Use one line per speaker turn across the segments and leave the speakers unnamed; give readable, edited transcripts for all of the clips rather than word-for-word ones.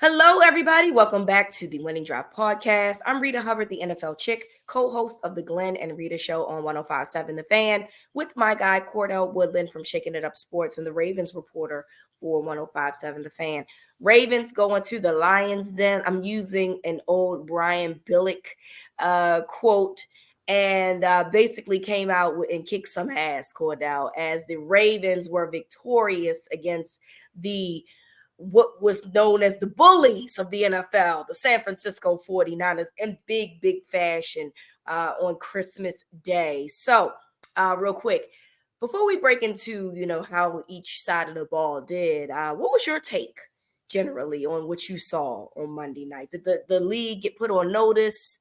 Hello, everybody. Welcome back to the Winning Drive podcast. I'm Reeta Hubbard, the NFL chick, co-host of the Glenn and Rita show on 105.7 The Fan, with my guy Cordell Woodland from Shaking It Up Sports and the Ravens reporter for 105.7 The Fan. Ravens going to the Lions Den. I'm using an old Brian Billick quote and basically came out and kicked some ass, Cordell, as the Ravens were victorious against the what was known as the bullies of the NFL, the San Francisco 49ers, in big fashion on Christmas Day. So, real quick, before we break into, how each side of the ball did, what was your take generally on what you saw on Monday night? Did the league get put on notice?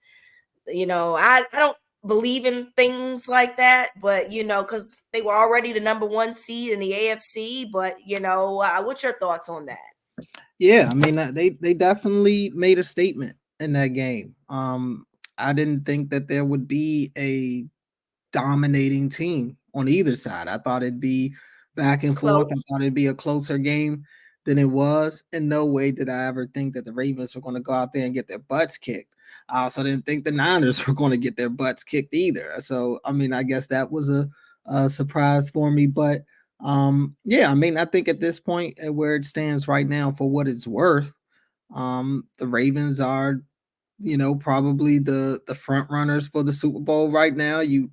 I don't believe in things like that, but because they were already the number one seed in the AFC. But what's your thoughts on that?
Yeah, I mean they definitely made a statement in that game. I didn't think that there would be a dominating team on either side. I thought it'd be back and forth. I
Close.
thought it'd be a closer game than it was. In no way did I ever think that the Ravens were going to go out there and get their butts kicked. I also didn't think the Niners were going to get their butts kicked either. So, I mean, I guess that was a surprise for me. But yeah, I mean, I think at this point, where it stands right now, for what it's worth, the Ravens are probably the front runners for the Super Bowl right now. You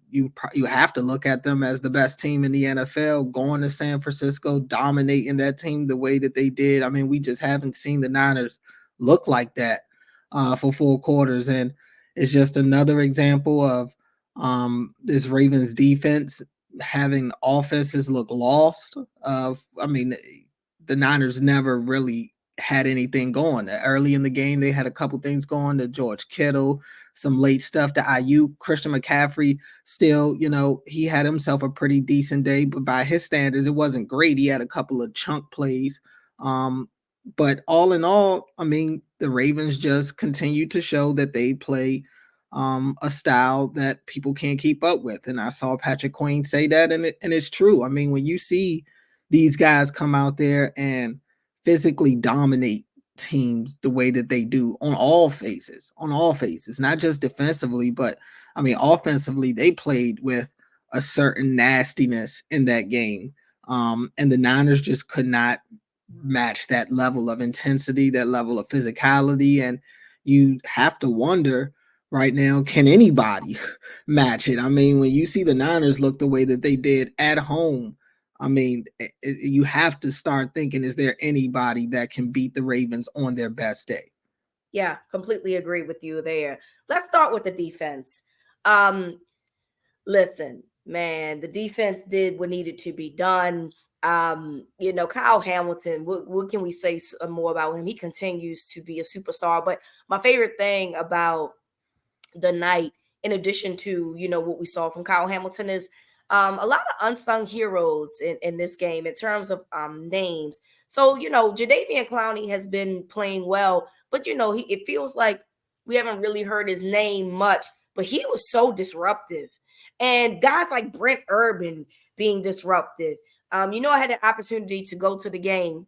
have to look at them as the best team in the NFL, going to San Francisco, dominating that team the way that they did. I mean, we just haven't seen the Niners look like that for full quarters, and it's just another example of this Ravens defense having offenses look lost. I mean, the Niners never really had anything going. Early in the game, they had a couple things going to George Kittle, some late stuff to Ayuk. Christian McCaffrey still, he had himself a pretty decent day, but by his standards, it wasn't great. He had a couple of chunk plays. But all in all, I mean, the Ravens just continue to show that they play a style that people can't keep up with. And I saw Patrick Queen say that, and it's true. I mean, when you see these guys come out there and physically dominate teams the way that they do on all phases, not just defensively, but I mean, offensively, they played with a certain nastiness in that game. And the Niners just could not match that level of intensity, that level of physicality. And you have to wonder right now, can anybody match it? I mean, when you see the Niners look the way that they did at home, I mean, you have to start thinking, is there anybody that can beat the Ravens on their best day?
Yeah, completely agree with you there. Let's start with the defense. Listen, man, the defense did what needed to be done. Kyle Hamilton, what can we say more about him? He continues to be a superstar. But my favorite thing about the night, in addition to, what we saw from Kyle Hamilton, is a lot of unsung heroes in this game in terms of names. So, Jadeveon Clowney has been playing well, but, it feels like we haven't really heard his name much, but he was so disruptive. And guys like Brent Urban being disruptive. I had the opportunity to go to the game.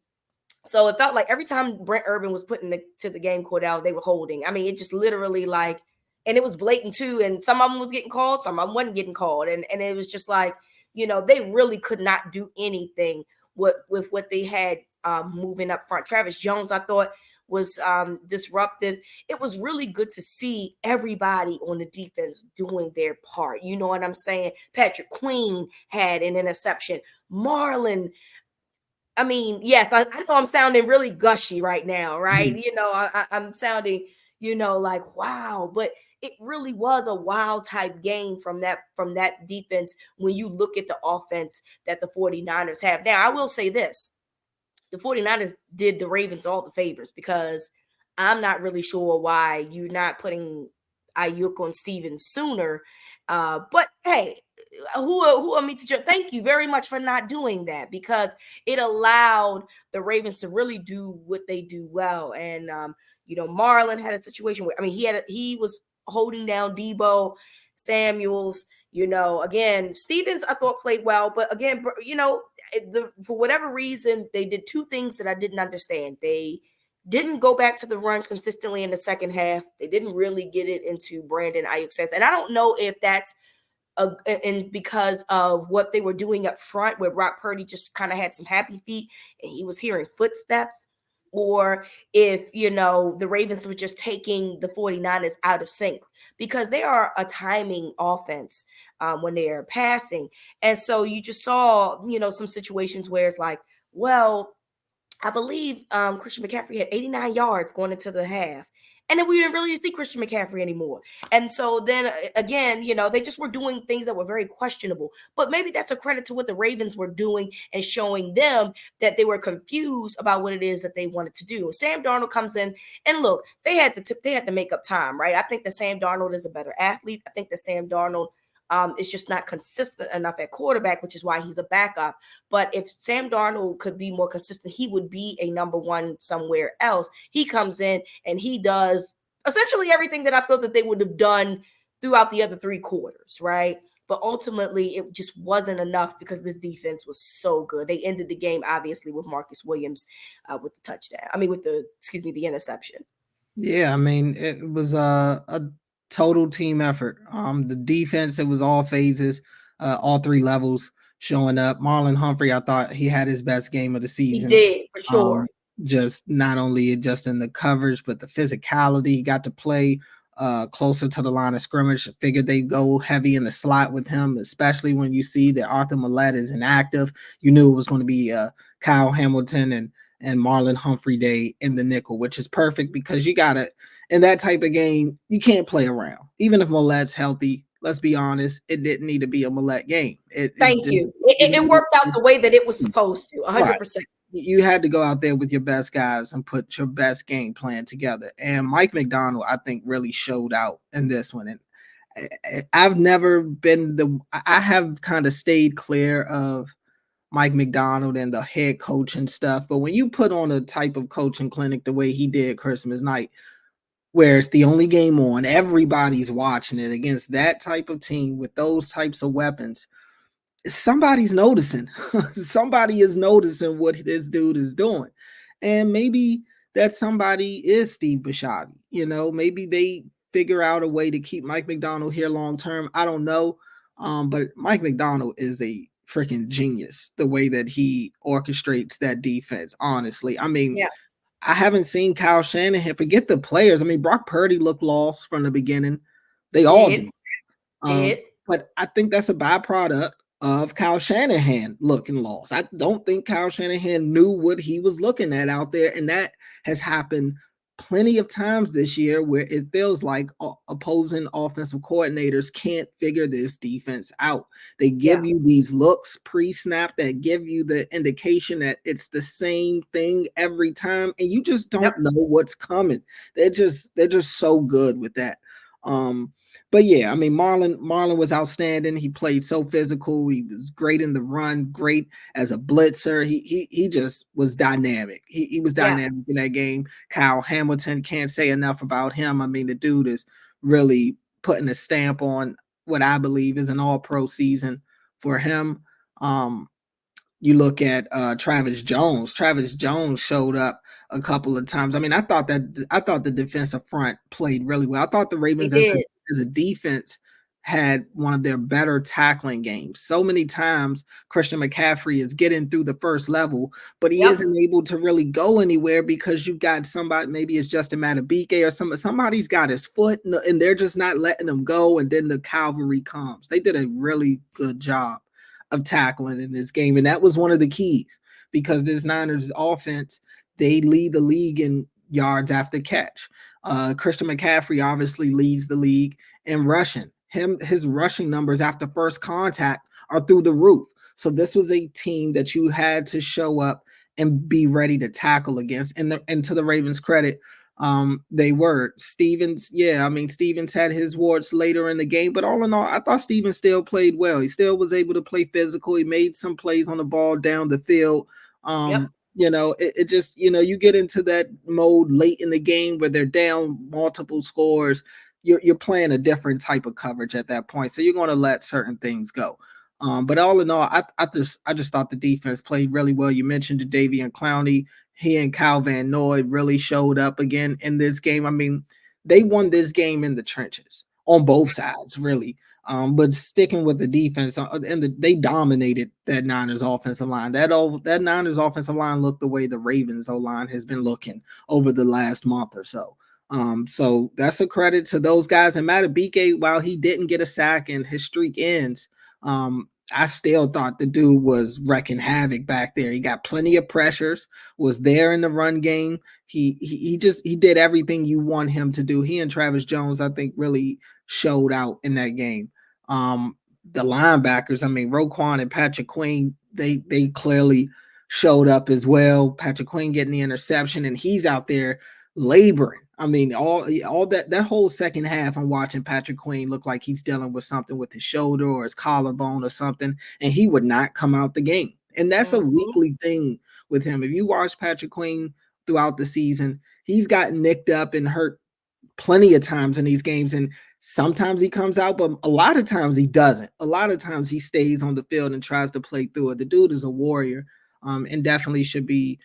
So it felt like every time Brent Urban was put to the game Cordell, they were holding. I mean, it just literally like, and it was blatant too. And some of them was getting called, some of them wasn't getting called. And it was just like, they really could not do anything with what they had moving up front. Travis Jones, I thought, was disruptive. It was really good to see everybody on the defense doing their part. You know what I'm saying? Patrick Queen had an interception. Marlon, I mean, yes, I know I'm sounding really gushy right now, right?
Mm-hmm.
I'm sounding, like wow, but it really was a wild type game from that defense when you look at the offense that the 49ers have. Now, I will say this. The 49ers did the Ravens all the favors because I'm not really sure why you're not putting Ayuk on Stevens sooner. But hey, who are me to judge? Thank you very much for not doing that because it allowed the Ravens to really do what they do well. And Marlon had a situation where he was holding down Debo Samuels. Again, Stevens I thought played well, but again, for whatever reason, they did two things that I didn't understand. They didn't go back to the run consistently in the second half. They didn't really get it into Brandon Ayuk's hands. And I don't know if that's and because of what they were doing up front, where Brock Purdy just kind of had some happy feet and he was hearing footsteps, or if, the Ravens were just taking the 49ers out of sync, because they are a timing offense when they are passing. And so you just saw, some situations where it's like, well, I believe Christian McCaffrey had 89 yards going into the half. And then we didn't really see Christian McCaffrey anymore. And so then again, they just were doing things that were very questionable. But maybe that's a credit to what the Ravens were doing and showing them that they were confused about what it is that they wanted to do. Sam Darnold comes in, and look, they had to make up time, right? I think that Sam Darnold is a better athlete. I think that Sam Darnold is just not consistent enough at quarterback, which is why he's a backup. But if Sam Darnold could be more consistent, he would be a number one somewhere else. He comes in and he does essentially everything that I thought that they would have done throughout the other three quarters, right? But ultimately, it just wasn't enough because the defense was so good. They ended the game, obviously, with Marcus Williams with the touchdown. The interception.
Yeah, I mean, it was a total team effort. The defense, it was all phases, all three levels showing up. Marlon Humphrey, I thought he had his best game of the season.
He did, for sure.
Just not only just in the coverage, but the physicality. He got to play closer to the line of scrimmage. Figured they'd go heavy in the slot with him, especially when you see that Arthur Millette is inactive. You knew it was going to be Kyle Hamilton and Marlon Humphrey Day in the nickel, which is perfect because you got to, in that type of game, you can't play around. Even if Millette's healthy, let's be honest, it didn't need to be a Millette game.
Thank you. It worked out the way that it was supposed to, 100%. Right.
You had to go out there with your best guys and put your best game plan together. And Mike McDonald, I think, really showed out in this one. And I've never been I have kind of stayed clear of Mike McDonald and the head coach and stuff. But when you put on a type of coaching clinic the way he did Christmas night, where it's the only game on, everybody's watching it against that type of team with those types of weapons, somebody's noticing. Somebody is noticing what this dude is doing. And maybe that somebody is Steve Bisciotti. Maybe they figure out a way to keep Mike McDonald here long term. I don't know. But Mike McDonald is a freaking genius, the way that he orchestrates that defense, honestly. I mean, yeah. I haven't seen Kyle Shanahan, forget the players. I mean, Brock Purdy looked lost from the beginning. They all did. But I think that's a byproduct of Kyle Shanahan looking lost. I don't think Kyle Shanahan knew what he was looking at out there, and that has happened plenty of times this year where it feels like opposing offensive coordinators can't figure this defense out. They give you these looks pre-snap that give you the indication that it's the same thing every time, and you just don't know what's coming. They're just so good with that. But yeah, I mean, Marlon was outstanding. He played so physical. He was great in the run, great as a blitzer. He just was dynamic. He was dynamic in that game. Kyle Hamilton, can't say enough about him. I mean, the dude is really putting a stamp on what I believe is an all-pro season for him. You look at Travis Jones. Travis Jones showed up a couple of times. I mean, I thought the defensive front played really well. I thought the Ravens as a defense had one of their better tackling games. So many times Christian McCaffrey is getting through the first level, but he isn't able to really go anywhere because you've got somebody, maybe it's Justin Matabike or somebody's got his foot and they're just not letting him go, and then the cavalry comes. They did a really good job of tackling in this game, and that was one of the keys because this Niners offense, they lead the league in yards after catch. Christian McCaffrey obviously leads the league in rushing. His rushing numbers after first contact are through the roof. So this was a team that you had to show up and be ready to tackle against. And to the Ravens' credit, they were. Stevens had his warts later in the game, but all in all, I thought Stevens still played well. He still was able to play physical. He made some plays on the ball down the field. It just, you get into that mode late in the game where they're down multiple scores. You're playing a different type of coverage at that point. So you're going to let certain things go. But all in all, I just thought the defense played really well. You mentioned Davian Clowney. He and Kyle Van Noy really showed up again in this game. I mean, they won this game in the trenches on both sides, really. But sticking with the defense, they dominated that Niners offensive line. That Niners offensive line looked the way the Ravens O line has been looking over the last month or so. So that's a credit to those guys. And Matabike, while he didn't get a sack and his streak ends, I still thought the dude was wrecking havoc back there. He got plenty of pressures, was there in the run game. He did everything you want him to do. He and Travis Jones, I think, really showed out in that game. The linebackers, I mean, Roquan and Patrick Queen, they clearly showed up as well. Patrick Queen getting the interception, and he's out there laboring. I mean, all that whole second half, I'm watching Patrick Queen look like he's dealing with something with his shoulder or his collarbone or something, and he would not come out the game. And that's a weekly thing with him. If you watch Patrick Queen throughout the season, he's gotten nicked up and hurt plenty of times in these games, and sometimes he comes out, but a lot of times he doesn't. A lot of times he stays on the field and tries to play through it. The dude is a warrior, and definitely should be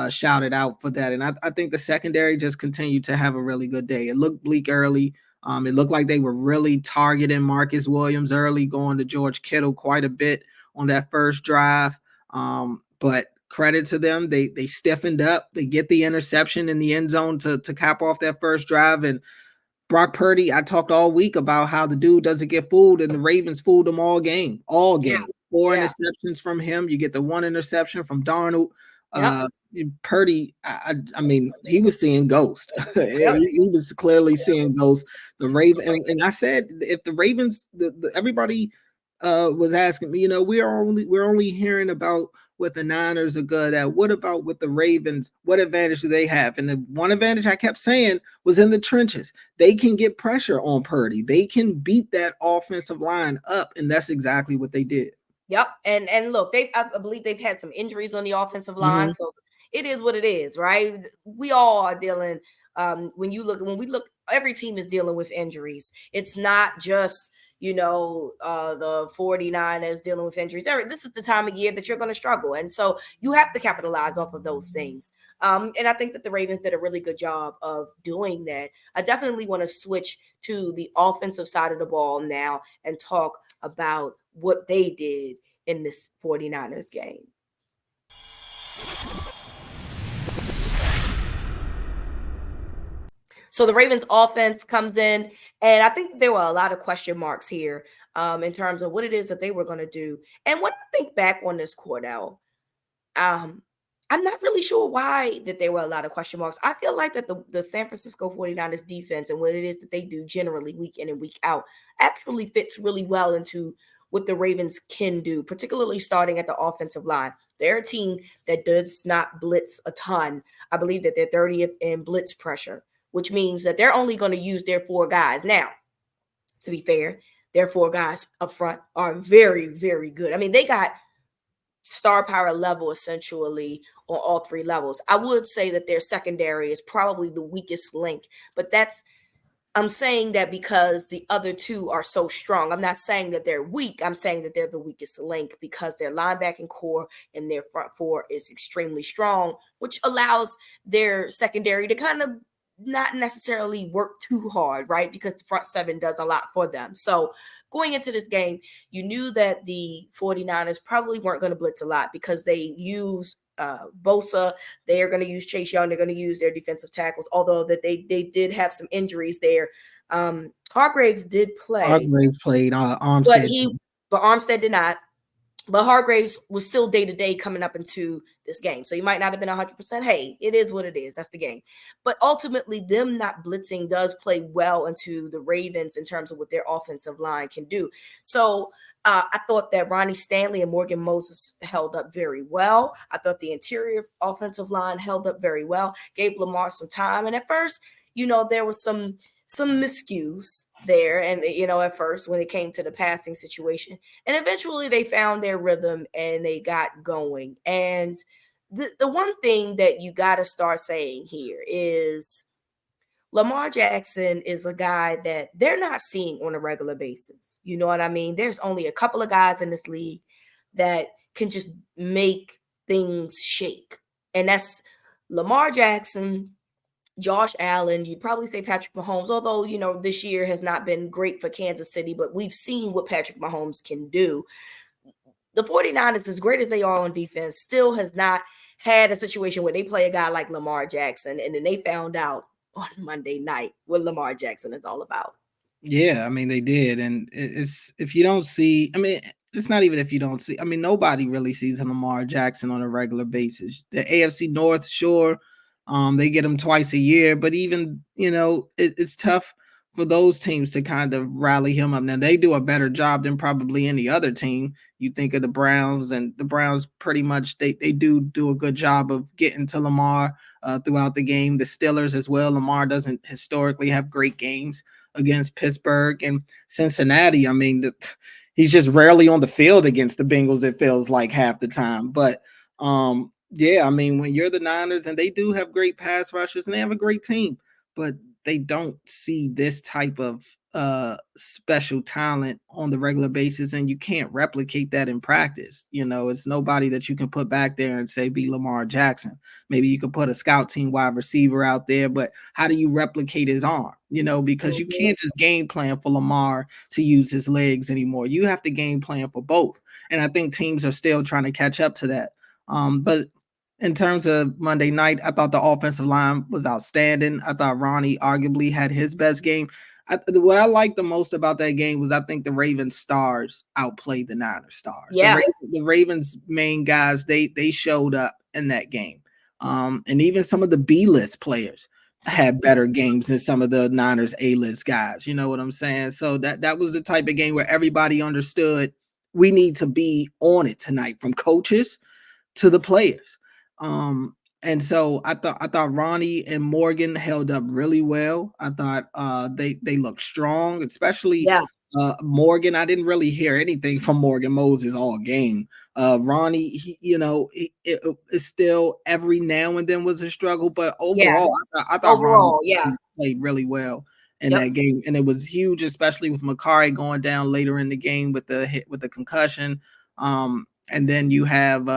shouted out for that. And I think the secondary just continued to have a really good day. It looked bleak early. It looked like they were really targeting Marcus Williams early, going to George Kittle quite a bit on that first drive. But credit to them. They stiffened up. They get the interception in the end zone to cap off that first drive. And Brock Purdy, I talked all week about how the dude doesn't get fooled, and the Ravens fooled him all game. Four interceptions from him. You get the one interception from Darnold. Purdy, I mean, he was seeing ghosts. He was clearly seeing ghosts. The Raven, and I said, if the Ravens, everybody was asking me, you know, we're only hearing about what the Niners are good at. What about with the Ravens? What advantage do they have? And the one advantage I kept saying was in the trenches. They can get pressure on Purdy. They can beat that offensive line up, and that's exactly what they did.
Yep. And look, I believe they've had some injuries on the offensive line. So it is what it is, right? We all are dealing. When we look, every team is dealing with injuries. It's not just, the 49ers dealing with injuries. This is the time of year that you're going to struggle. And so you have to capitalize off of those things. And I think that the Ravens did a really good job of doing that. I definitely want to switch to the offensive side of the ball now and talk about what they did in this 49ers game. So the Ravens offense comes in, and I think there were a lot of question marks here in terms of what it is that they were going to do. And when I think back on this, Cordell, I'm not really sure why that there were a lot of question marks. I feel like that the San Francisco 49ers defense and what it is that they do generally week in and week out actually fits really well into what the Ravens can do, particularly starting at the offensive line. They're a team that does not blitz a ton. I believe that they're 30th in blitz pressure, which means that they're only going to use their four guys. Now, to be fair, their four guys up front are very, very good. I mean, they got star power level essentially on all three levels. I would say that their secondary is probably the weakest link, but I'm saying that because the other two are so strong. I'm not saying that they're weak. I'm saying that they're the weakest link because their linebacking core and their front four is extremely strong, which allows their secondary to kind of not necessarily work too hard, right? Because the front seven does a lot for them. So going into this game, you knew that the 49ers probably weren't going to blitz a lot because they use Bosa. They are going to use Chase Young. They're going to use their defensive tackles, although that they did have some injuries there. Hargraves did play.
Hargraves played. Armstead.
But Armstead did not. But Hargraves was still day-to-day coming up into this game. So you might not have been 100%. Hey, it is what it is. That's the game. But ultimately, them not blitzing does play well into the Ravens in terms of what their offensive line can do. So I thought that Ronnie Stanley and Morgan Moses held up very well. I thought the interior offensive line held up very well, gave Lamar some time. And at first, there was some miscues there. And, at first when it came to the passing situation, and eventually they found their rhythm and they got going. And the one thing that you got to start saying here is Lamar Jackson is a guy that they're not seeing on a regular basis. You know what I mean? There's only a couple of guys in this league that can just make things shake. And that's Lamar Jackson, Josh Allen, you'd probably say Patrick Mahomes, although, this year has not been great for Kansas City, but we've seen what Patrick Mahomes can do. The 49ers, as great as they are on defense, still has not had a situation where they play a guy like Lamar Jackson, and then they found out on Monday night what Lamar Jackson is all about.
Yeah, I mean, they did. And it's, if you don't see, I mean, it's not even if you don't see, I mean, nobody really sees a Lamar Jackson on a regular basis. The AFC North, sure, they get him twice a year, but even, it's tough for those teams to kind of rally him up. Now, they do a better job than probably any other team. You think of the Browns, and the Browns pretty much, they do a good job of getting to Lamar throughout the game. The Steelers as well. Lamar doesn't historically have great games against Pittsburgh and Cincinnati. I mean, he's just rarely on the field against the Bengals, it feels like, half the time. But yeah, I mean, when you're the Niners, and they do have great pass rushers and they have a great team, but they don't see this type of special talent on the regular basis, and you can't replicate that in practice. It's nobody that you can put back there and say be Lamar Jackson. Maybe you could put a scout team wide receiver out there, but how do you replicate his arm? Because you can't just game plan for Lamar to use his legs anymore. You have to game plan for both, and I think teams are still trying to catch up to that. But in terms of Monday night, I thought the offensive line was outstanding. I thought Ronnie arguably had his best game. What I liked the most about that game was, I think the Ravens stars outplayed the Niners stars.
Yeah.
The Ravens main guys, they showed up in that game. And even some of the B-list players had better games than some of the Niners A-list guys. You know what I'm saying? So that was the type of game where everybody understood we need to be on it tonight, from coaches to the players. And so I thought Ronnie and Morgan held up really well. I thought they looked strong, especially Morgan. I didn't really hear anything from Morgan Moses all game. Ronnie, it's still every now and then was a struggle, but overall, I thought Ronnie played really well in that game, and it was huge, especially with Makari going down later in the game with the hit, with the concussion. And then you have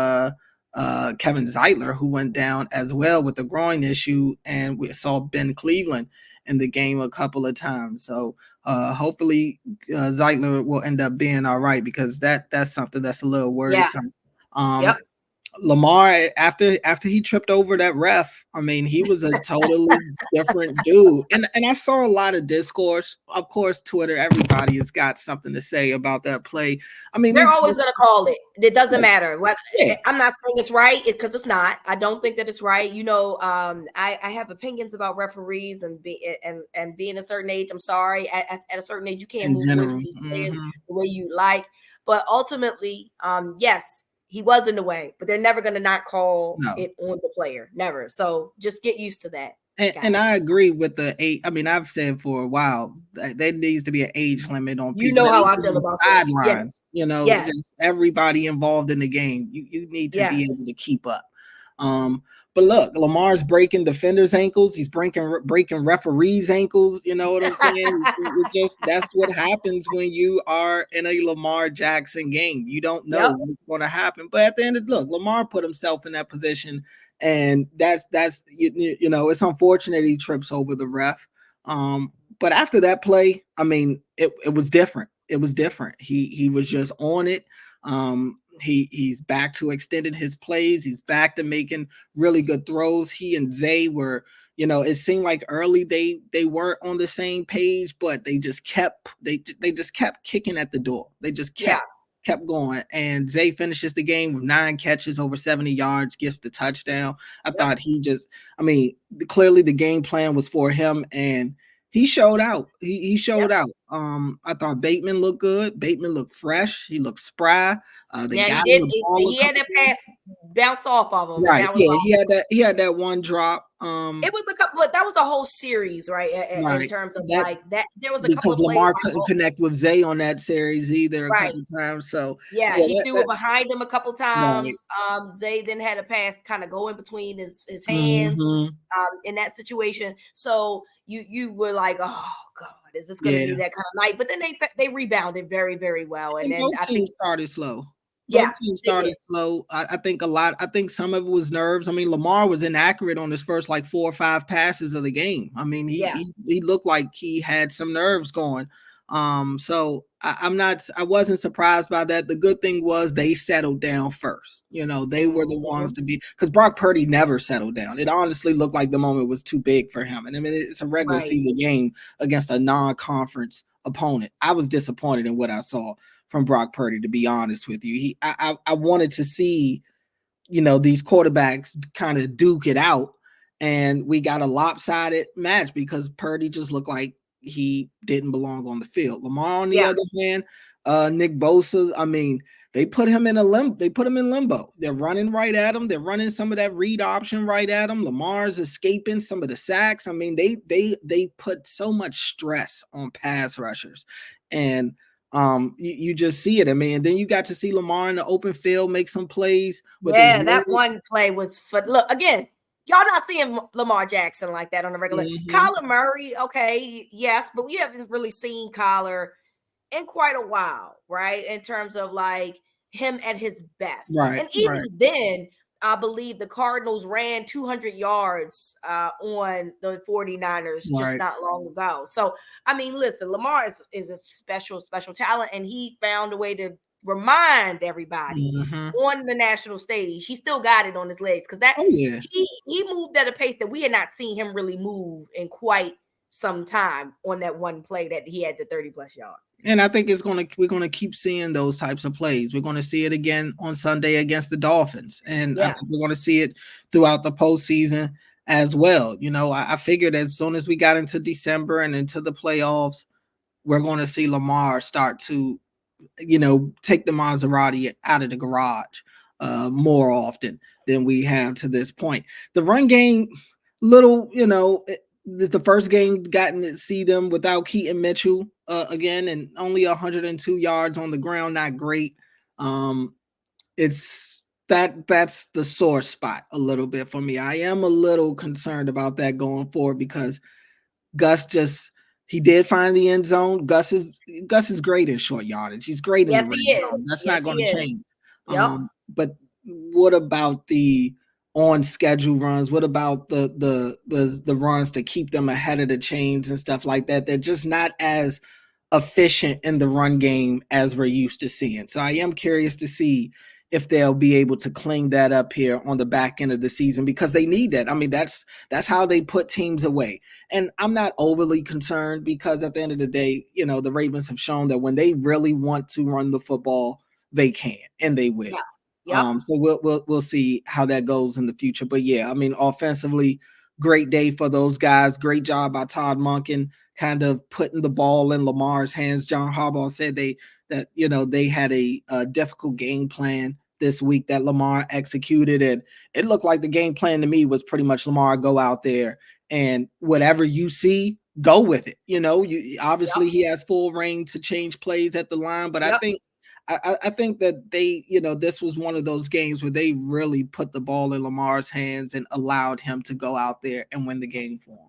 Kevin Zeitler, who went down as well with a groin issue, and we saw Ben Cleveland in the game a couple of times. So hopefully Zeitler will end up being all right, because that's something that's a little worrisome. Lamar, after he tripped over that ref, I mean, he was a totally different dude. And I saw a lot of discourse. Of course, Twitter, everybody has got something to say about that play. I mean,
they're always going to call it. It doesn't matter. I'm not saying it's right, because it's not. I don't think that it's right. I have opinions about referees and being a certain age. I'm sorry. At a certain age, you can't move away from these players the way you like. But ultimately, yes, he was in the way, but they're never going to not call it on the player. Never. So just get used to that.
And I agree with the age. I mean, I've said for a while that there needs to be an age limit on people.
How I feel about
sidelines. Just everybody involved in the game. You need to be able to keep up. But look, Lamar's breaking defenders' ankles. He's breaking referees' ankles. You know what I'm saying? That's what happens when you are in a Lamar Jackson game. You don't know what's going to happen. But at the end of Lamar put himself in that position, and that's it's unfortunate he trips over the ref. But after that play, I mean, it was different. It was different. He was just on it. He's back to extended his plays. He's back to making really good throws. He and Zay were, it seemed like early they weren't on the same page, but they just kept kicking at the door. They just kept going. And Zay finishes the game with 9 catches, over 70 yards, gets the touchdown. I thought clearly the game plan was for him, and he showed out. He showed out. I thought Bateman looked good. Bateman looked fresh. He looked spry. They
Now he
got him
did.
the ball a
He had
couple
that
times.
pass bounce off of him, and
Right.
that was
Yeah,
all.
he had that one drop.
It was a couple, but that was a whole series, right? In
Right.
terms of
That
like that, there was a couple
because
of plays
Lamar
like,
couldn't
oh,
connect with Zay on that series either a
right.
couple times. So
Yeah,
yeah,
he threw it
that
behind him a couple
right.
times. Zay then had a pass kind of go in between his hands
Hmm.
in that situation. So you were like, oh God, is this going to be
Yeah.
that kind of night? But then they rebounded very, very well, and
And
then
both
I think
teams started slow.
yeah,
Both teams
they did.
started slow. I think a lot. I think some of it was nerves. I mean, Lamar was inaccurate on his first like 4 or 5 passes of the game. I mean,
Yeah,
he looked like he had some nerves going. So I'm not. I wasn't surprised by that. The good thing was they settled down first. You know, they were the ones
mhm,
to be because Brock Purdy never settled down. It honestly looked like the moment was too big for him. And I mean, it's a regular
right.
season game against a non-conference opponent. I was disappointed in what I saw from Brock Purdy, to be honest with you. I wanted to see, these quarterbacks kind of duke it out, and we got a lopsided match because Purdy just looked like he didn't belong on the field. Lamar, on the
Yeah,
other hand, Nick Bosa, I mean, they put him in they put him in limbo. They're running right at him. They're running some of that read option right at him. Lamar's escaping some of the sacks. I mean, they put so much stress on pass rushers, and you just see it. I mean, and then you got to see Lamar in the open field make some plays with his
yeah. That
helmet.
one play was for look again. Y'all not seeing Lamar Jackson like that on a regular.
Mhm.
Kyler Murray, okay, yes, but we haven't really seen Kyler in quite a while, right? In terms of like him at his best.
Right,
And
right,
even then, I believe the Cardinals ran 200 yards on the 49ers just
right.
not long ago. So, I mean, listen, Lamar is a special, special talent, and he found a way to remind everybody
Mhm.
on the national stage. He still got it on his legs because that
Oh yeah.
he moved at a pace that we had not seen him really move in quite some time on that one play that he had the 30 plus yards.
And I think we're gonna keep seeing those types of plays. We're gonna see it again on Sunday against the Dolphins, and I
Yeah.
think we're gonna see it throughout the postseason as well. I figured as soon as we got into December and into the playoffs, we're going to see Lamar start to, take the Maserati out of the garage more often than we have to this point. The run game, little, the first game gotten to see them without Keaton Mitchell again, and only 102 yards on the ground, not great. It's that's the sore spot a little bit for me. I am a little concerned about that going forward because Gus just he did find the end zone. Gus is great in short yardage. He's great in the
Yes,
red
he is.
zone. That's not
Yes,
going
he
to
is.
change.
Yep.
But what about the on schedule runs? What about the runs to keep them ahead of the chains and stuff like that? They're just not as efficient in the run game as we're used to seeing. So I am curious to see if they'll be able to clean that up here on the back end of the season because they need that. I mean, that's how they put teams away. And I'm not overly concerned because at the end of the day, the Ravens have shown that when they really want to run the football, they can and they will.
Yeah. Yep.
So we'll see how that goes in the future. But yeah, I mean, offensively, great day for those guys. Great job by Todd Monken, kind of putting the ball in Lamar's hands. John Harbaugh said they had a difficult game plan this week that Lamar executed, and it looked like the game plan to me was pretty much Lamar go out there and whatever you see, go with it. You
Yep.
obviously he has full reign to change plays at the line, but I
Yep.
think I think that they, this was one of those games where they really put the ball in Lamar's hands and allowed him to go out there and win the game for him.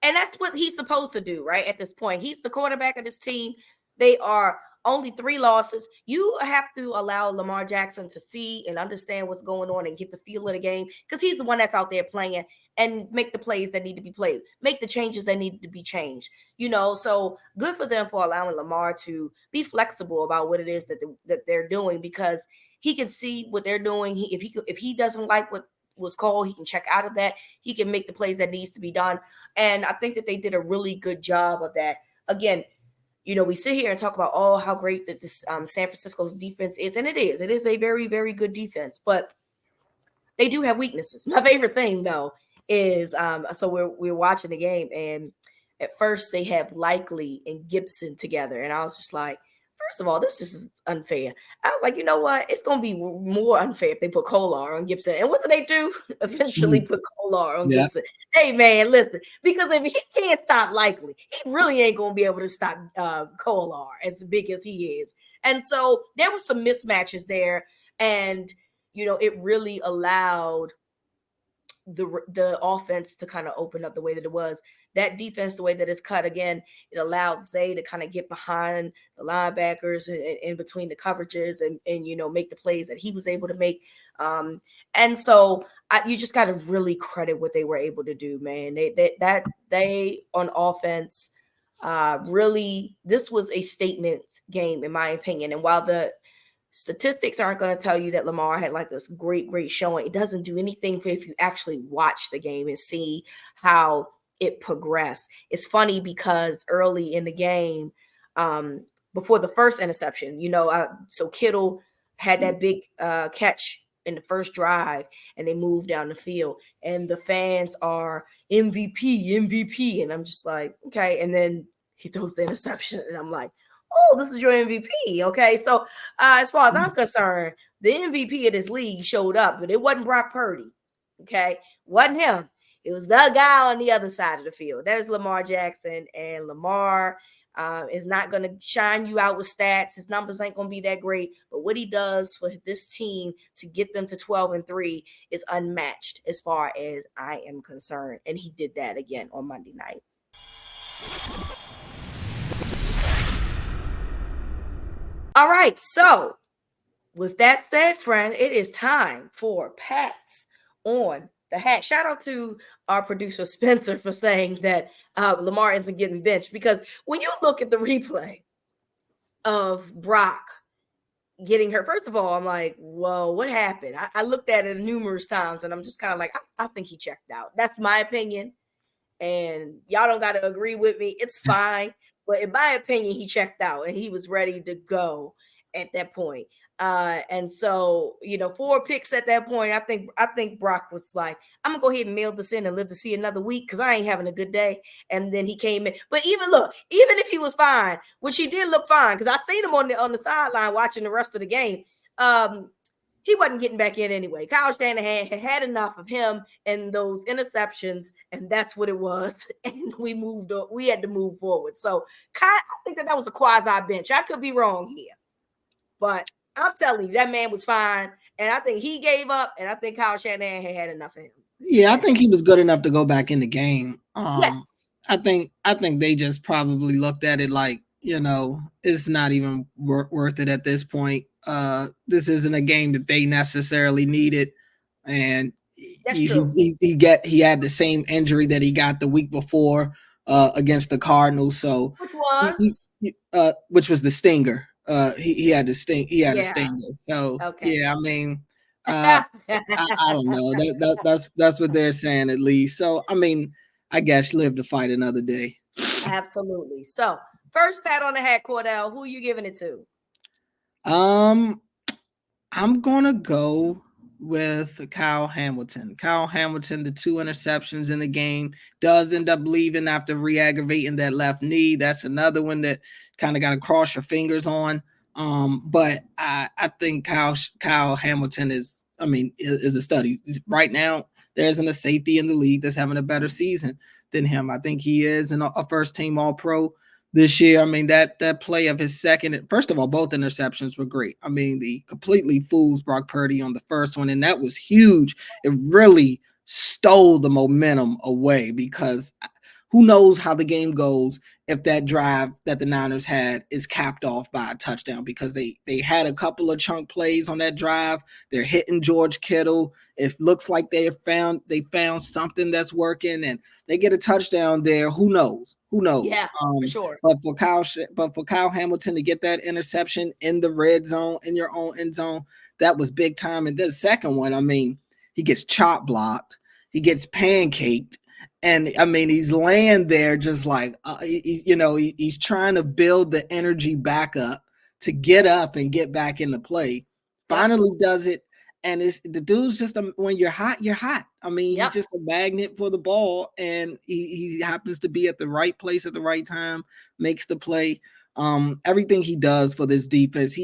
And that's what he's supposed to do, right? At this point, he's the quarterback of this team. They are only 3 losses. You have to allow Lamar Jackson to see and understand what's going on and get the feel of the game because he's the one that's out there playing and make the plays that need to be played, make the changes that need to be changed. So good for them for allowing Lamar to be flexible about what it is that they're doing because he can see what they're doing. If he doesn't like what was called, he can check out of that. He can make the plays that needs to be done. And I think that they did a really good job of that. Again, we sit here and talk about how great that this San Francisco's defense is, and it is. It is a very, very good defense, but they do have weaknesses. My favorite thing though is so we're watching the game, and at first they have Likely and Gibson together, and I was just like, first of all, this is unfair. I was like, you know what? It's going to be more unfair if they put Kolar on Gibson. And what do they do? Eventually put Kolar on Gibson. Hey, man, listen, because if he can't stop Likely, he really ain't going to be able to stop Kolar as big as he is. And so there was some mismatches there. And, you know, it really allowed the offense to kind of open up the way that it was. That defense, the way that it's cut, again, it allowed Zay to kind of get behind the linebackers and in between the coverages and you know, make the plays that he was able to make. And so you just got to really credit what they were able to do, man. They on offense, really, this was a statement game, in my opinion. And while the statistics aren't going to tell you that Lamar had like this great showing, it doesn't do anything for if you actually watch the game and see how it progressed. It's funny because early in the game, before the first interception, you know, so Kittle had that big catch in the first drive and they moved down the field and the fans are MVP. And I'm just like, okay. And then he throws the interception and I'm like, oh, this is your MVP. Okay. So as far as I'm concerned, the MVP of this league showed up, but it wasn't Brock Purdy. Okay. Wasn't him. It was the guy on the other side of the field. That is Lamar Jackson. And Lamar is not going to shine you out with stats. His numbers ain't going to be that great. But what he does for this team to get them to 12-3 is unmatched as far as I am concerned. And he did that again on Monday night. All right, so with that said, friend, it is time for Pats on the Hat. Shout out to our producer Spencer for saying that Lamar isn't getting benched, because when you look at the replay of Brock getting hurt, first of all, I'm like, whoa, what happened? I looked at it numerous times and I'm just kind of like, I think he checked out. That's my opinion. And y'all don't got to agree with me. It's fine. But in my opinion, he checked out and he was ready to go at that point. And so, you know, 4 picks at that point, I think Brock was like, I'm gonna go ahead and mail this in and live to see another week because I ain't having a good day. And then he came in. But even if he was fine, which he did look fine, because I seen him on the sideline watching the rest of the game. He wasn't getting back in anyway. Kyle Shanahan had enough of him and those interceptions, and that's what it was. And we had to move forward. So I think that was a quasi bench. I could be wrong here, but I'm telling you, that man was fine. And I think he gave up, and I think Kyle Shanahan had enough of him.
Yeah, I think he was good enough to go back in the game.
Yes.
I think they just probably looked at it like, you know, it's not even worth it at this point. This isn't a game that they necessarily needed, and he had the same injury that he got the week before against the Cardinals. So which was the stinger. He had the sting. He had a stinger. So yeah, I mean, I don't know. That's what they're saying at least. So I mean, I guess live to fight another day.
Absolutely. So first pat on the hat, Cordell. Who are you giving it to?
I'm gonna go with Kyle Hamilton. Kyle Hamilton, the 2 interceptions in the game, does end up leaving after re-aggravating that left knee. That's another one that kind of got to cross your fingers on. But I think Kyle Hamilton is a study. Right now, there isn't a safety in the league that's having a better season than him. I think he is a first-team All-Pro this year. I mean, that play of his second, first of all, both interceptions were great. I mean, the completely fools Brock Purdy on the first one, and that was huge. It really stole the momentum away, because who knows how the game goes if that drive that the Niners had is capped off by a touchdown, because they had a couple of chunk plays on that drive. They're hitting George Kittle. It looks like they found something that's working, and they get a touchdown there. Who knows?
Yeah, for sure.
But for Kyle Hamilton to get that interception in the red zone, in your own end zone, that was big time. And the second one, I mean, he gets chop blocked, he gets pancaked. And I mean, he's laying there just like, he's trying to build the energy back up to get up and get back into play. Finally does it. And it's the dude's just when you're hot, you're hot. I mean, he's
Yep.
just a magnet for the ball, and he happens to be at the right place at the right time, makes the play. Everything he does for this defense,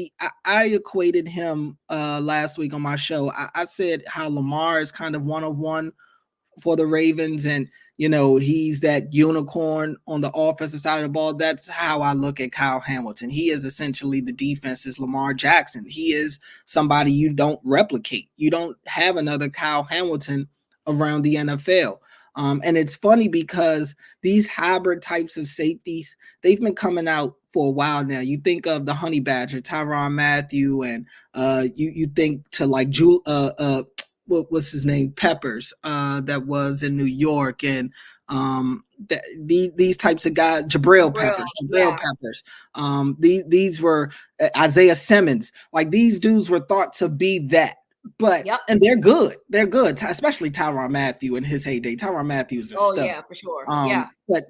I equated him last week on my show. I said how Lamar is kind of 101 for the Ravens, and he's that unicorn on the offensive side of the ball. That's how I look at Kyle Hamilton. He is essentially the defense's Lamar Jackson. He is somebody you don't replicate. You don't have another Kyle Hamilton around the NFL. And it's funny because these hybrid types of safeties, they've been coming out for a while now. You think of the Honey Badger, Tyrann Mathieu, and you think to like what's his name, Peppers, that was in New York, and these types of guys, Jabril Peppers. These were Isaiah Simmons. Like, these dudes were thought to be that. But and they're good. They're good, especially Tyrann Mathieu in his heyday. Tyrann Mathieu is a stud.
Yeah, for sure.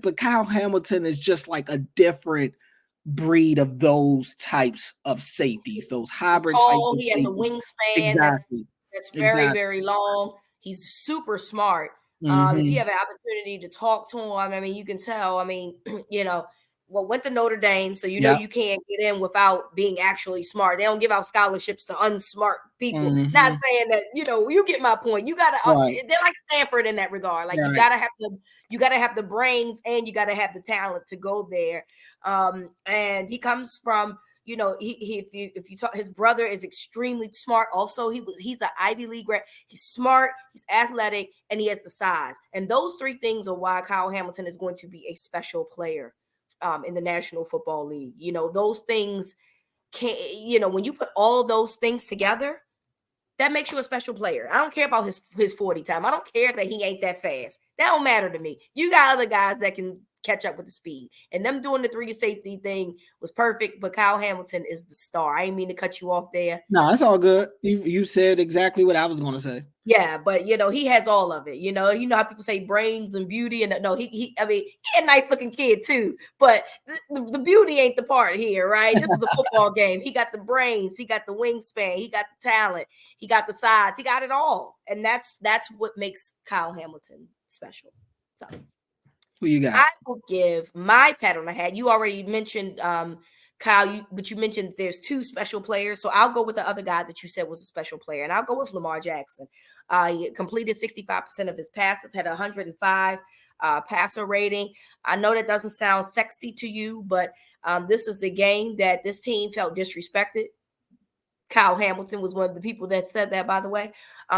But Kyle Hamilton is just like a different breed of those types of safeties, those hybrid types of
safeties. He has the wingspan.
Exactly.
That's very, very long. He's super smart. If you have an opportunity to talk to him, I mean, you can tell. I mean, went to Notre Dame, so you can't get in without being actually smart. They don't give out scholarships to unsmart people. Not saying that, you get my point. You gotta they're like Stanford in that regard. Like, you gotta have the brains and you gotta have the talent to go there. And he comes from, if you talk, his brother is extremely smart. Also, he's an Ivy League grad. He's smart, he's athletic, and he has the size. And those three things are why Kyle Hamilton is going to be a special player in the National Football League. Those things when you put all those things together, that makes you a special player. I don't care about his 40 time. I don't care that he ain't that fast. That don't matter to me. You got other guys that can catch up with the speed. And them doing the three safety thing was perfect, but Kyle Hamilton is the star. I didn't mean to cut you off there.
No, it's all good. You said exactly what I was going to say.
Yeah, but he has all of it. You know how people say brains and beauty, and no, he a nice looking kid too. But the beauty ain't the part here, right? This is a football game. He got the brains, he got the wingspan, he got the talent, he got the size, he got it all, and that's what makes Kyle Hamilton special. So,
who you got?
I will give my pat on the head. You already mentioned Kyle, but you mentioned there's two special players. So I'll go with the other guy that you said was a special player, and I'll go with Lamar Jackson. He completed 65% of his passes, had 105 passer rating. I know that doesn't sound sexy to you, but this is a game that this team felt disrespected. Kyle Hamilton was one of the people that said that, by the way.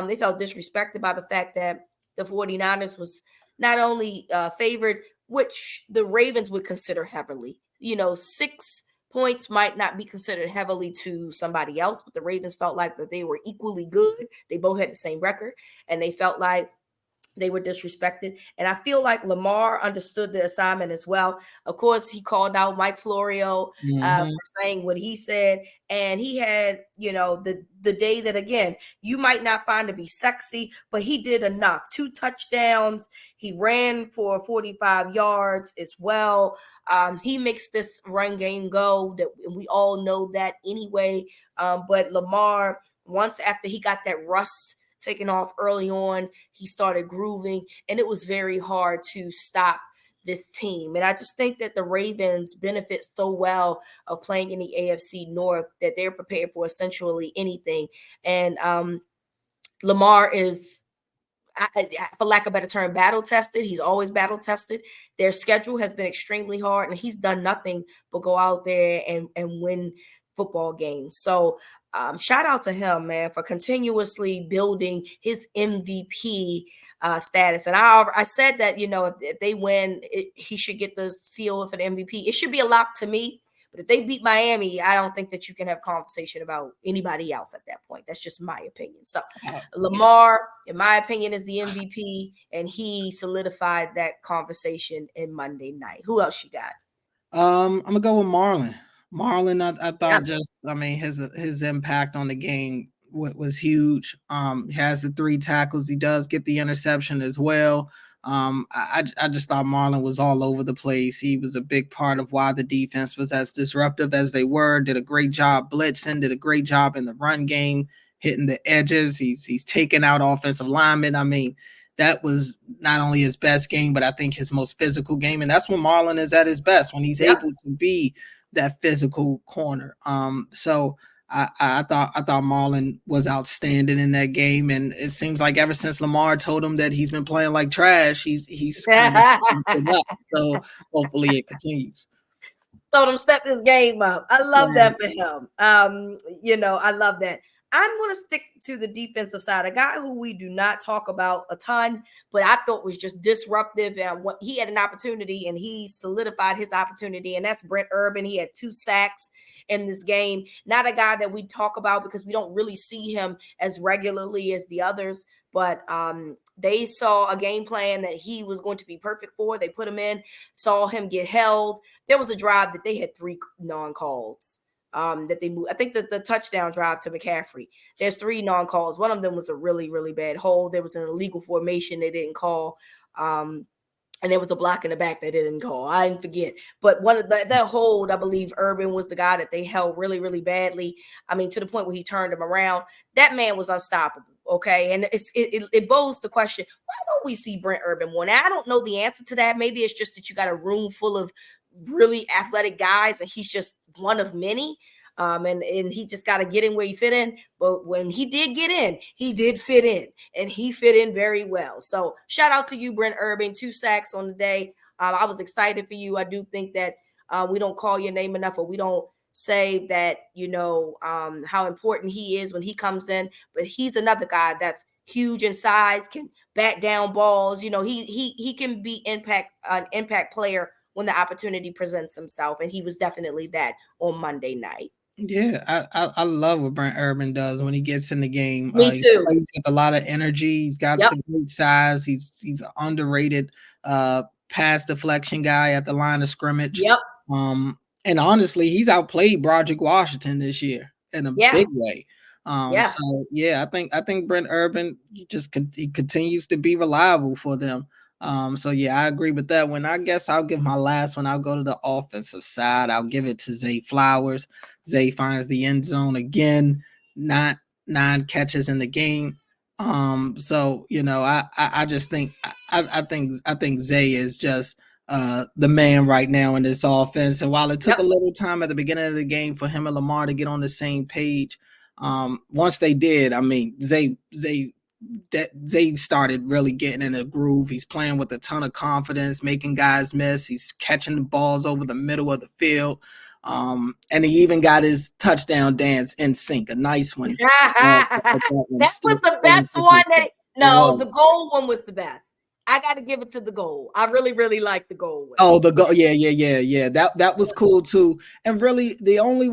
They felt disrespected by the fact that the 49ers was not only favored, which the Ravens would consider heavily. 6 points might not be considered heavily to somebody else, but the Ravens felt like that they were equally good. They both had the same record, and they felt like they were disrespected. And I feel like Lamar understood the assignment as well. Of course, he called out Mike Florio for saying what he said. And he had, the day that, again, you might not find to be sexy, but he did enough. 2 touchdowns. He ran for 45 yards as well. He makes this run game go. That we all know that anyway. But Lamar, once after he got that rust taken off early on, he started grooving, and it was very hard to stop this team. And I just think that the Ravens benefit so well of playing in the AFC North that they're prepared for essentially anything. And Lamar is, for lack of a better term, battle tested. He's always battle tested. Their schedule has been extremely hard, and he's done nothing but go out there and win football games. So shout out to him, man, for continuously building his MVP status. And I said that, if they win, he should get the seal for the MVP. It should be a lock to me. But if they beat Miami, I don't think that you can have conversation about anybody else at that point. That's just my opinion. So Lamar, in my opinion, is the MVP, and he solidified that conversation in Monday night. Who else you got?
I'm gonna go with Marlon. Marlon, I thought his impact on the game was huge. He has the 3 tackles. He does get the interception as well. I just thought Marlon was all over the place. He was a big part of why the defense was as disruptive as they were. Did a great job blitzing. Did a great job in the run game. hitting the edges. He's taking out offensive linemen. I mean, that was not only his best game, but I think his most physical game. And that's when Marlon is at his best, when he's
Yep.
able to be that physical corner. So I thought Marlon was outstanding in that game, and it seems like ever since Lamar told him that he's been playing like trash, he's kind of stepped it up. So hopefully it continues.
Told him step his game up. I love
Right.
that for him. I love that. I'm going to stick to the defensive side, a guy who we do not talk about a ton, but I thought was just disruptive. And what he had an opportunity, and he solidified his opportunity, and that's Brent Urban. He had 2 sacks in this game. Not a guy that we talk about because we don't really see him as regularly as the others, but they saw a game plan that he was going to be perfect for. They put him in, saw him get held. There was a drive that they had 3 non-calls. That they moved. I think that the touchdown drive to McCaffrey, there's 3 non-calls. One of them was a really, really bad hold. There was an illegal formation they didn't call. And there was a block in the back they didn't call. I didn't forget. But one of that hold, I believe Urban was the guy that they held really, really badly. I mean, to the point where he turned him around. That man was unstoppable. Okay. And it bodes the question, why don't we see Brent Urban more? Now, I don't know the answer to that. Maybe it's just that you got a room full of really athletic guys and he's just one of many. And he just got to get in where he fit in. But when he did get in, he did fit in, and he fit in very well. So shout out to you, Brent Urban, 2 sacks on the day. I was excited for you. I do think that we don't call your name enough, or we don't say that, how important he is when he comes in. But he's another guy that's huge in size, can bat down balls. He can be an impact player when the opportunity presents himself. And he was definitely that on Monday night.
Yeah, I love what Brent Urban does when he gets in the game.
Me
He
too.
plays with a lot of energy. He's got
Yep.
the great size. He's an underrated pass deflection guy at the line of scrimmage.
Yep.
And honestly, he's outplayed Broderick Washington this year in a big way. So yeah, I think Brent Urban he continues to be reliable for them. So yeah, I agree with that one. I guess I'll give my last one. I'll go to the offensive side. I'll give it to Zay Flowers. Zay finds the end zone again, not 9 catches in the game. So I just think I think Zay is just the man right now in this offense. And while it took a little time at the beginning of the game for him and Lamar to get on the same page, once they did, I mean, Zay started really getting in a groove. He's playing with a ton of confidence, making guys miss. He's catching the balls over the middle of the field. And he even got his touchdown dance in sync, a nice one.
That was the best one. The goal one was the best. I got to give it to the goal. I really, really like the goal.
Oh, the goal. Yeah. That was cool too. And really, the only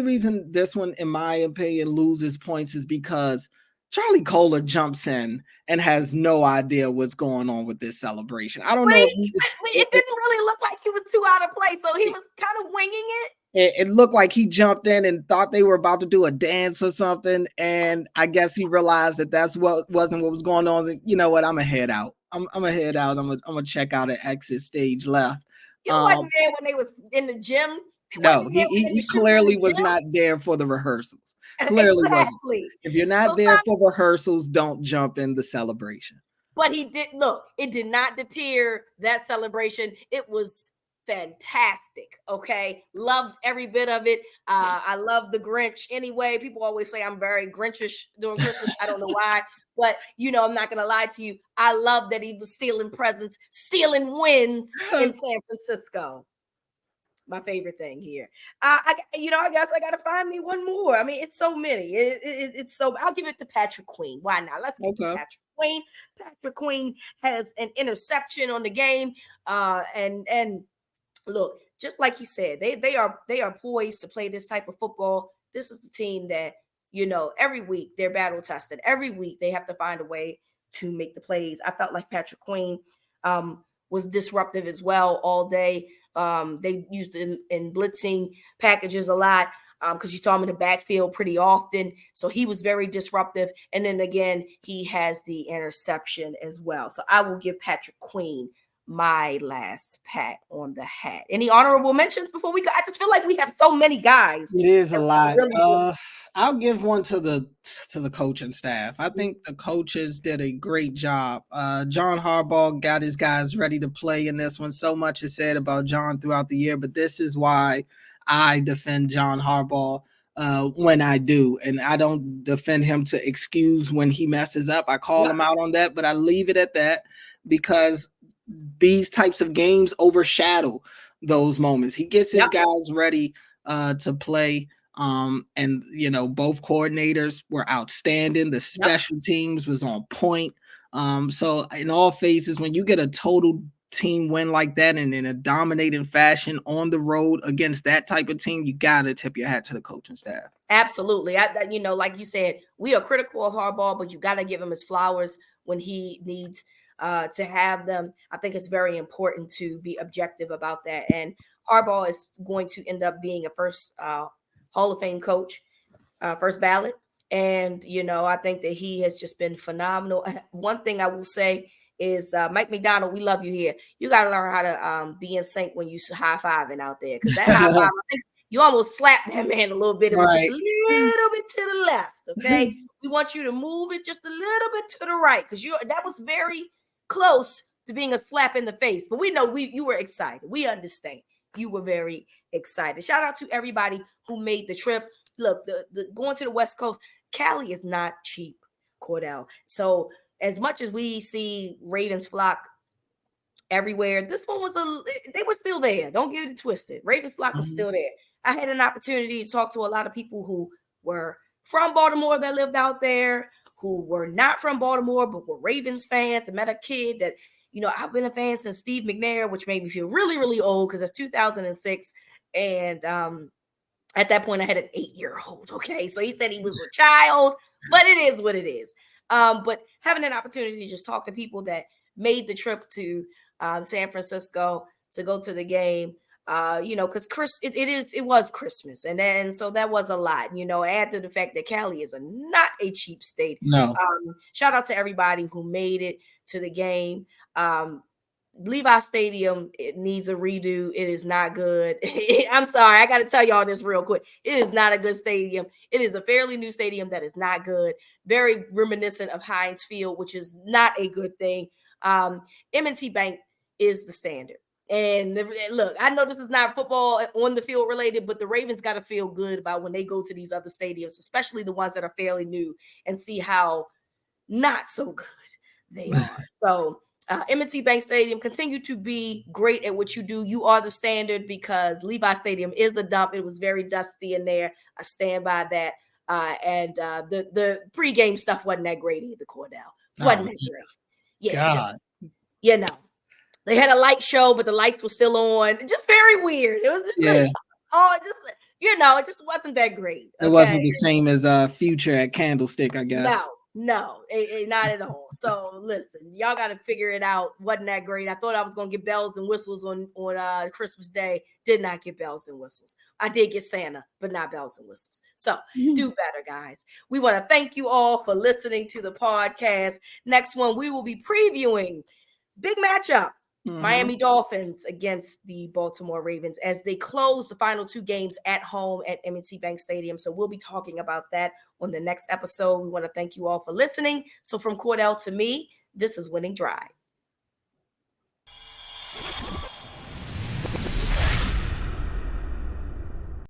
reason this one, in my opinion, loses points is because Charlie Kohler jumps in and has no idea what's going on with this celebration. I don't know.
It didn't really look like he was too out of place, so he was kind of winging it.
It looked like he jumped in and thought they were about to do a dance or something, and I guess he realized that wasn't what was going on. You know what? I'm gonna head out. I'm gonna head out. I'm gonna check out at exit stage left.
You wasn't there when they was in the gym.
No, he clearly was not there for the rehearsals. Clearly wasn't. If you're not there for rehearsals, don't jump in the celebration.
But he did look. It did not deter that celebration. It was fantastic. Okay, loved every bit of it. I love the Grinch anyway. People always say I'm very Grinchish during Christmas. I don't know why, but I'm not gonna lie to you. I love that he was stealing presents, stealing wins in San Francisco. My favorite thing here. I guess I gotta find me one more. I mean, it's so many. It's so. I'll give it to Patrick Queen. Why not? Let's give it to Patrick Queen. Patrick Queen has an interception on the game. And look, just like he said, they are poised to play this type of football. This is the team that every week they're battle tested. Every week they have to find a way to make the plays. I felt like Patrick Queen was disruptive as well all day. They used him in blitzing packages a lot because you saw him in the backfield pretty often. So he was very disruptive. And then again, he has the interception as well. So I will give Patrick Queen my last pat on the hat. Any honorable mentions before we go? I just feel like we have so many guys.
It is a lot. I'll give one to the coaching staff. I think the coaches did a great job. John Harbaugh got his guys ready to play in this one. So much is said about John throughout the year, but this is why I defend John Harbaugh when I do, and I don't defend him to excuse when he messes up. I call him out on that, but I leave it at that because these types of games overshadow those moments. He gets his guys ready to play. And both coordinators were outstanding. The special teams was on point. So in all phases, when you get a total team win like that and in a dominating fashion on the road against that type of team, you gotta tip your hat to the coaching staff.
Absolutely. Like you said, we are critical of Harbaugh, but you got to give him his flowers when he needs to have them. I think it's very important to be objective about that. And Harbaugh is going to end up being a first Hall of Fame coach, first ballot. And, I think that he has just been phenomenal. One thing I will say is Mike McDonald, we love you here. You got to learn how to be in sync when you high-fiving out there. Because that high-five, I think you almost slapped that man a little bit. It was just a little bit to the left, okay? We want you to move it just a little bit to the right because that was very close to being a slap in the face. But we know you were excited. We understand. You were very excited. Shout out to everybody who made the trip. Look, the going to the West Coast, Cali is not cheap, Cordell. So as much as we see Ravens flock everywhere, this one they were still there. Don't get it twisted. Ravens flock was still there. I had an opportunity to talk to a lot of people who were from Baltimore that lived out there, who were not from Baltimore, but were Ravens fans. I met a kid that, I've been a fan since Steve McNair, which made me feel really, really old because it's 2006. And at that point, I had an 8-year-old. Okay. So he said he was a child, but it is what it is. But having an opportunity to just talk to people that made the trip to San Francisco to go to the game, because it was Christmas, and then so that was a lot. Add to the fact that Cali is not a cheap state.
No.
Shout out to everybody who made it to the game. Levi Stadium, it needs a redo. It is not good. I'm sorry, I got to tell y'all this real quick. It is not a good stadium. It is a fairly new stadium that is not good. Very reminiscent of Heinz Field, which is not a good thing. M&T Bank is the standard. And look, I know this is not football on the field related, but the Ravens got to feel good about when they go to these other stadiums, especially the ones that are fairly new, and see how not so good they are. So M&T Bank Stadium, continue to be great at what you do. You are the standard because Levi Stadium is a dump. It was very dusty in there. I stand by that. And the pregame stuff wasn't that great either, Cordell. Wasn't that great. Yeah, God. They had a light show, but the lights were still on. Just very weird. It was just it just wasn't that great.
Okay? It wasn't the same as Future at Candlestick, I guess.
No, not at all. So listen, y'all got to figure it out. Wasn't that great? I thought I was gonna get bells and whistles on Christmas Day. Did not get bells and whistles. I did get Santa, but not bells and whistles. So do better, guys. We want to thank you all for listening to the podcast. Next one, we will be previewing big matchup. Miami Dolphins against the Baltimore Ravens as they close the final 2 games at home at M&T Bank Stadium. So we'll be talking about that on the next episode. We want to thank you all for listening. So from Cordell to me, this is Winning Drive.